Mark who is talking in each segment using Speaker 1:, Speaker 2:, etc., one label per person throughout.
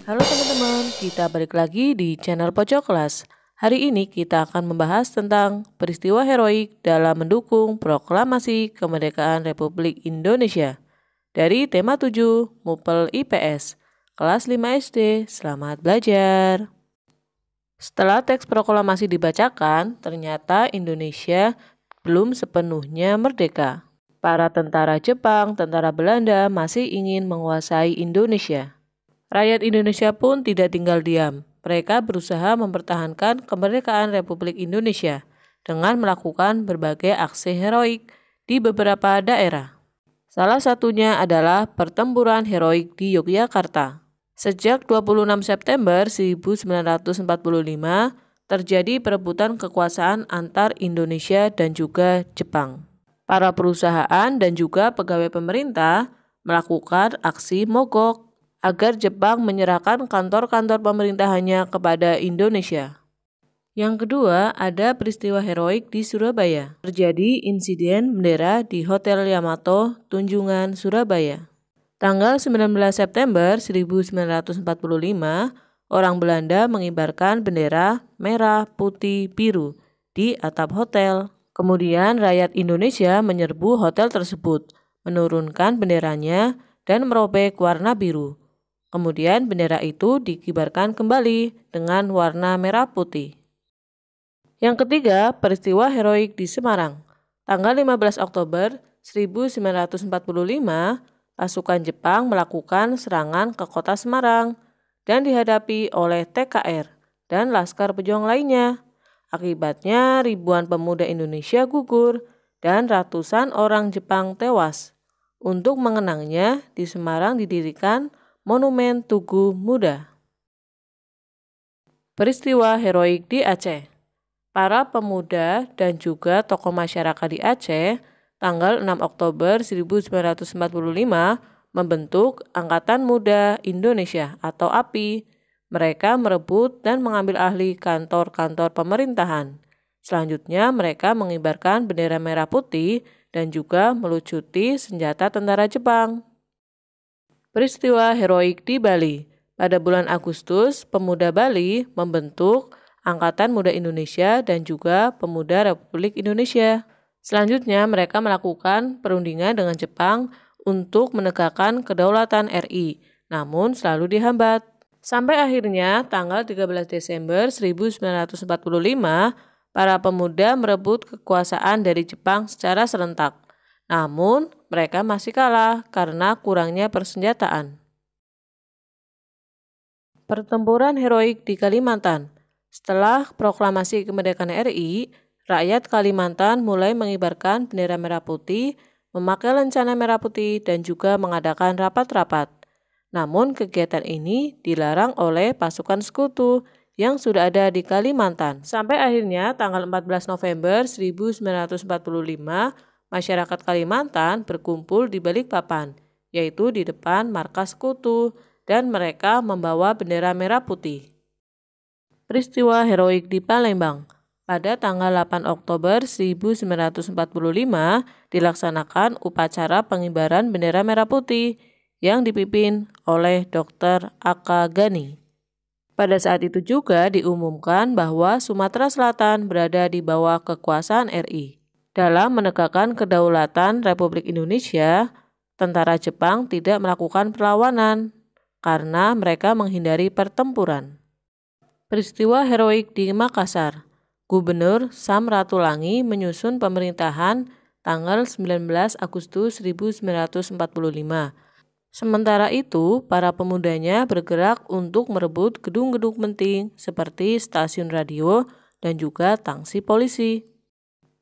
Speaker 1: Halo teman-teman, kita balik lagi di channel Pojok Kelas. Hari ini kita akan membahas tentang peristiwa heroik dalam mendukung proklamasi kemerdekaan Republik Indonesia. Dari tema 7, Mupel IPS, kelas 5 SD, selamat belajar. Setelah teks proklamasi dibacakan, ternyata Indonesia belum sepenuhnya merdeka. Para tentara Jepang, tentara Belanda masih ingin menguasai Indonesia. Rakyat Indonesia pun tidak tinggal diam. Mereka berusaha mempertahankan kemerdekaan Republik Indonesia dengan melakukan berbagai aksi heroik di beberapa daerah. Salah satunya adalah pertempuran heroik di Yogyakarta. Sejak 26 September 1945 terjadi perebutan kekuasaan antar Indonesia dan juga Jepang. Para perusahaan dan juga pegawai pemerintah melakukan aksi mogok agar Jepang menyerahkan kantor-kantor pemerintahannya kepada Indonesia. Yang kedua, ada peristiwa heroik di Surabaya. Terjadi insiden bendera di Hotel Yamato, Tunjungan, Surabaya. Tanggal 19 September 1945, orang Belanda mengibarkan bendera merah, putih, biru di atap hotel. Kemudian rakyat Indonesia menyerbu hotel tersebut, menurunkan benderanya dan merobek warna biru. Kemudian bendera itu dikibarkan kembali dengan warna merah putih. Yang ketiga, peristiwa heroik di Semarang. Tanggal 15 Oktober 1945, pasukan Jepang melakukan serangan ke kota Semarang dan dihadapi oleh TKR dan Laskar Pejuang lainnya. Akibatnya ribuan pemuda Indonesia gugur dan ratusan orang Jepang tewas. Untuk mengenangnya, di Semarang didirikan Monumen Tugu Muda. Peristiwa heroik di Aceh. Para pemuda dan juga tokoh masyarakat di Aceh tanggal 6 Oktober 1945 membentuk Angkatan Muda Indonesia atau API. Mereka merebut dan mengambil alih kantor-kantor pemerintahan. Selanjutnya mereka mengibarkan bendera merah putih dan juga melucuti senjata tentara Jepang. Peristiwa heroik di Bali. Pada bulan Agustus, pemuda Bali membentuk Angkatan Muda Indonesia dan juga Pemuda Republik Indonesia. Selanjutnya, mereka melakukan perundingan dengan Jepang untuk menegakkan kedaulatan RI, namun selalu dihambat. Sampai akhirnya, tanggal 13 Desember 1945, para pemuda merebut kekuasaan dari Jepang secara serentak. Namun, mereka masih kalah karena kurangnya persenjataan. Pertempuran heroik di Kalimantan. Setelah proklamasi kemerdekaan RI, rakyat Kalimantan mulai mengibarkan bendera merah putih, memakai lencana merah putih, dan juga mengadakan rapat-rapat. Namun, kegiatan ini dilarang oleh pasukan sekutu yang sudah ada di Kalimantan. Sampai akhirnya, tanggal 14 November 1945, masyarakat Kalimantan berkumpul di Balikpapan, yaitu di depan markas sekutu, dan mereka membawa bendera merah putih. Peristiwa heroik di Palembang. Pada tanggal 8 Oktober 1945 dilaksanakan upacara pengibaran bendera merah putih yang dipimpin oleh Dr. A.K. Ghani. Pada saat itu juga diumumkan bahwa Sumatera Selatan berada di bawah kekuasaan RI. Dalam menegakkan kedaulatan Republik Indonesia, tentara Jepang tidak melakukan perlawanan karena mereka menghindari pertempuran. Peristiwa heroik di Makassar. Gubernur Sam Ratulangi menyusun pemerintahan tanggal 19 Agustus 1945. Sementara itu, para pemudanya bergerak untuk merebut gedung-gedung penting seperti stasiun radio dan juga tangsi polisi.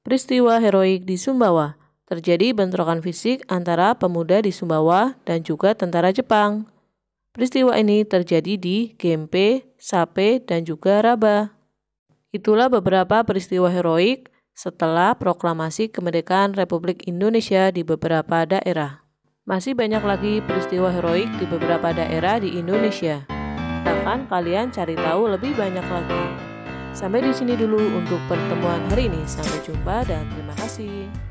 Speaker 1: Peristiwa heroik di Sumbawa. Terjadi bentrokan fisik antara pemuda di Sumbawa dan juga tentara Jepang. Peristiwa ini terjadi di Gempe, Sape, dan juga Raba. Itulah beberapa peristiwa heroik setelah proklamasi kemerdekaan Republik Indonesia di beberapa daerah. Masih banyak lagi peristiwa heroik di beberapa daerah di Indonesia. Silahkan kalian cari tahu lebih banyak lagi. Sampai di sini dulu untuk pertemuan hari ini. Sampai jumpa dan terima kasih.